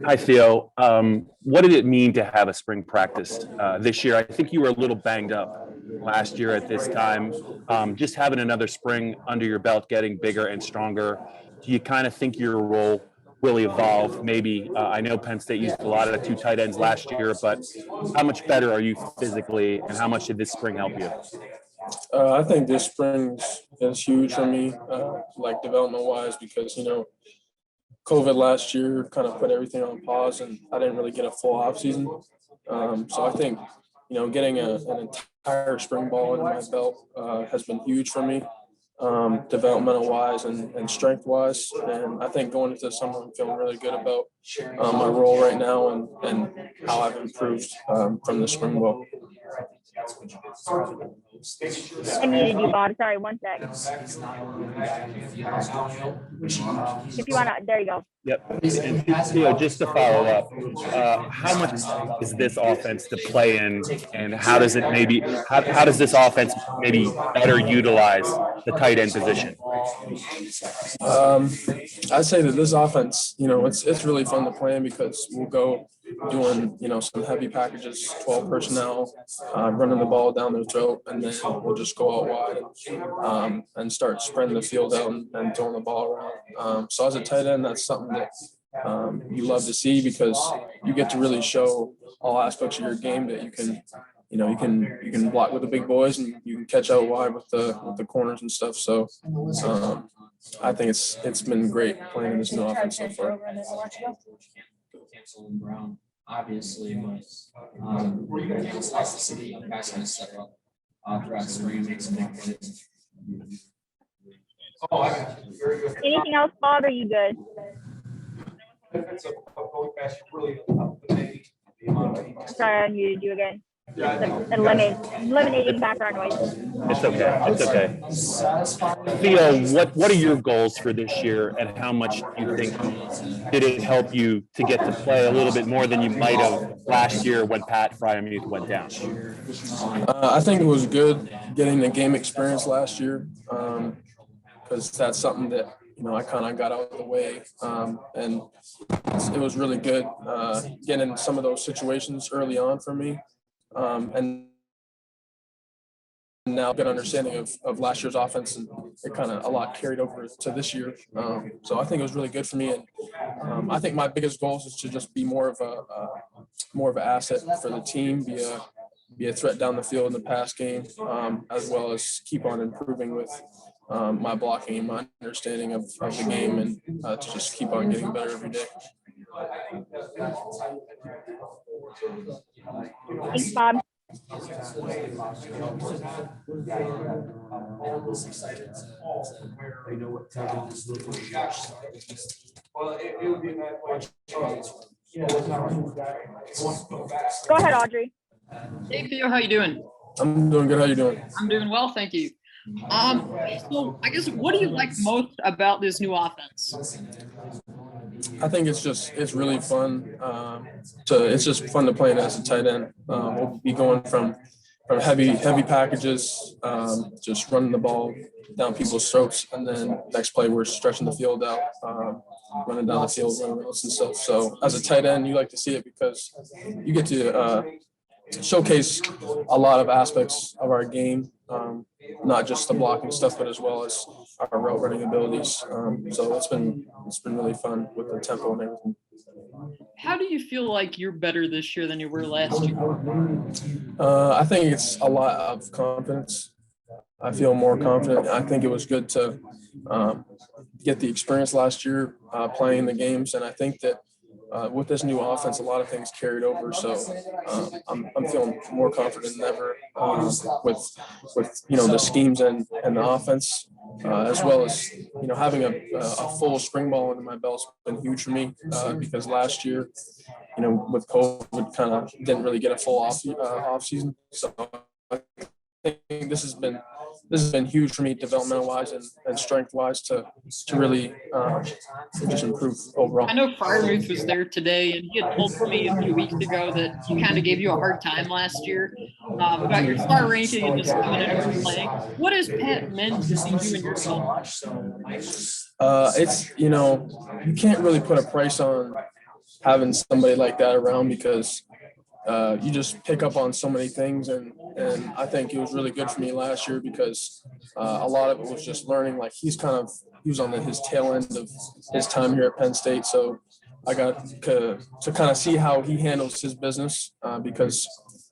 Hi, Theo. What did it mean to have a spring practice this year? I think you were a little banged up last year at this time. Just having another spring under your belt, getting bigger and stronger, do you kind of think your role will evolve? Maybe I know Penn State used a lot of two tight ends last year, but how much better are you physically, and how much did this spring help you? I think this spring is huge for me, like development wise, because COVID last year kind of put everything on pause, and I didn't really get a full off season. So I think getting an entire spring ball under my belt has been huge for me, developmental wise and strength wise. And I think going into the summer, I'm feeling really good about my role right now and how I've improved from the spring ball. I muted you, Bob. Sorry, one sec. If you want to, there you go. Yep. And Theo, just to follow up, how much is this offense to play in, and how does it maybe how does this offense maybe better utilize the tight end position? I'd say that this offense, it's really fun to play in because we'll go doing, some heavy packages, 12 personnel, running the ball down their throat, and then we'll just go out wide and start spreading the field out and throwing the ball around. So as a tight end, that's something that you love to see because you get to really show all aspects of your game that you can. You can block with the big boys and you can catch out wide with the corners and stuff. So I think it's been great playing in this new offense so far. Obviously, but it's nice to see the young guys kind of step up throughout the spring and make some big plays. Anything else, Bob? Or are you good? Sorry, I muted you again. Eliminating background noise. It's okay. It's okay. Theo, what are your goals for this year, and how much do you think did it help you to get to play a little bit more than you might have last year when Pat Fryermuth went down? I think it was good getting the game experience last year because that's something that I kind of got out of the way, and it was really good getting in some of those situations early on for me. And now good understanding of last year's offense, and it kind of a lot carried over to this year. So I think it was really good for me, and I think my biggest goal is to just be more of an asset for the team, be a threat down the field in the pass game, as well as keep on improving with my blocking and my understanding of the game, and to just keep on getting better every day. Thanks, Bob. Go ahead, Audrey. Hey, Theo, how you doing? I'm doing good. How you doing? I'm doing well, thank you. So I guess what do you like most about this new offense? I think it's really fun. It's just fun to play in as a tight end. We'll be going from heavy packages, just running the ball down people's throats, and then next play we're stretching the field out, running down the field, running routes and stuff. So as a tight end, you like to see it because you get to showcase a lot of aspects of our game, not just the blocking stuff, but as well as our route running abilities. So it's been really fun with the tempo and everything. How do you feel like you're better this year than you were last year? I think it's a lot of confidence. I feel more confident. I think it was good to get the experience last year playing the games, and I think that with this new offense, a lot of things carried over. So I'm feeling more confident than ever with the schemes and the offense, as well as having a full spring ball under my belt's been huge for me because last year, with COVID, kind of didn't really get a full off season. So I think this has been huge for me developmental wise and strength wise to really just improve overall. I know Fryermuth was there today, and he had told me a few weeks ago that he kind of gave you a hard time last year about your star ranking and just coming in and playing. What has Pat meant to you and your team? It's you can't really put a price on having somebody like that around because you just pick up on so many things. And I think it was really good for me last year because a lot of it was just learning. Like he was on his tail end of his time here at Penn State. So I got to kind of see how he handles his business because,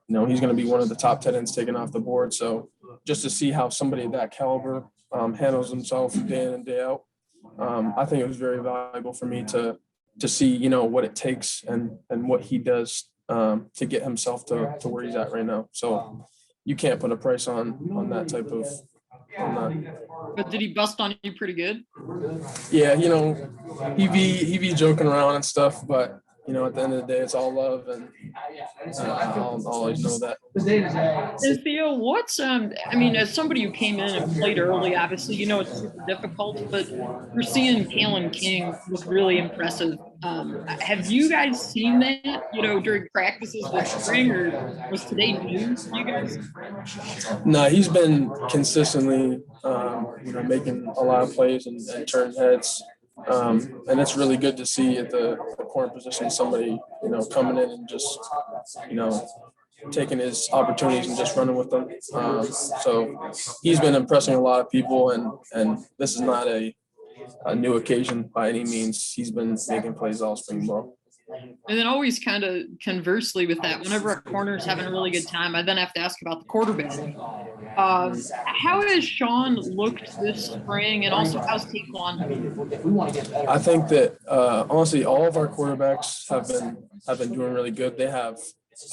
he's going to be one of the top tight ends taken off the board. So just to see how somebody of that caliber handles himself day in and day out, I think it was very valuable for me to see, what it takes and what he does to get himself to where he's at right now. So you can't put a price on that type of on that. But did he bust on you pretty good? Yeah, he be joking around and stuff, but at the end of the day, it's all love, and I'll always know that. And Theo, what's as somebody who came in and played early, obviously, it's super difficult, but we're seeing Kalen King look really impressive. Have you guys seen that, during practices this spring, or was today new to you guys? No, he's been consistently, making a lot of plays and turning heads. And it's really good to see at the corner position somebody, coming in and just, taking his opportunities and just running with them. So he's been impressing a lot of people, and this is not a new occasion by any means. He's been making plays all spring ball. And then always kind of conversely with that, whenever a corner's having a really good time, I then have to ask about the quarterback. How has Sean looked this spring, and also how's Taekwon? I think that honestly, all of our quarterbacks have been doing really good. They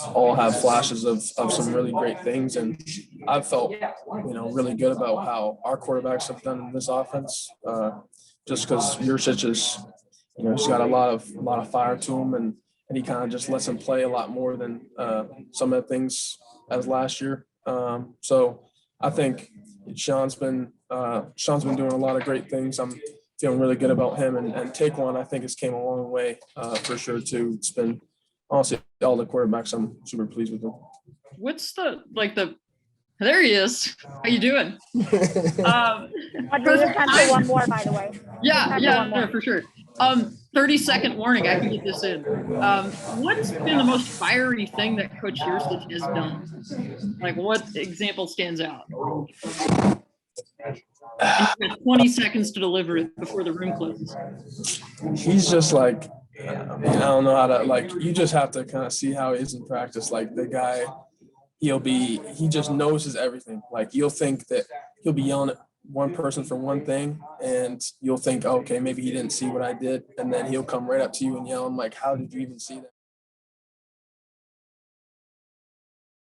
all have flashes of some really great things, and I've felt really good about how our quarterbacks have done in this offense. Just because Yurcich is, he's got a lot of fire to him, and he kind of just lets him play a lot more than some of the things as last year. So I think Sean's been doing a lot of great things. I'm feeling really good about him, and Taekwon, I think, has came a long way for sure too. It's been honestly all the quarterbacks. I'm super pleased with them. What's there he is. How you doing? Audrey, you have time for one more, by the way. Yeah, for sure. 30-second warning. I can get this in. What's been the most fiery thing that Coach Yurcich has done? Like, what example stands out? And you got 20 seconds to deliver it before the room closes. He's just like, I don't know how to, you just have to kind of see how he is in practice. Like the guy, he just knows his everything. Like you'll think that he'll be yelling at one person for one thing, and you'll think, okay, maybe he didn't see what I did. And then he'll come right up to you and yell, I'm like, how did you even see that?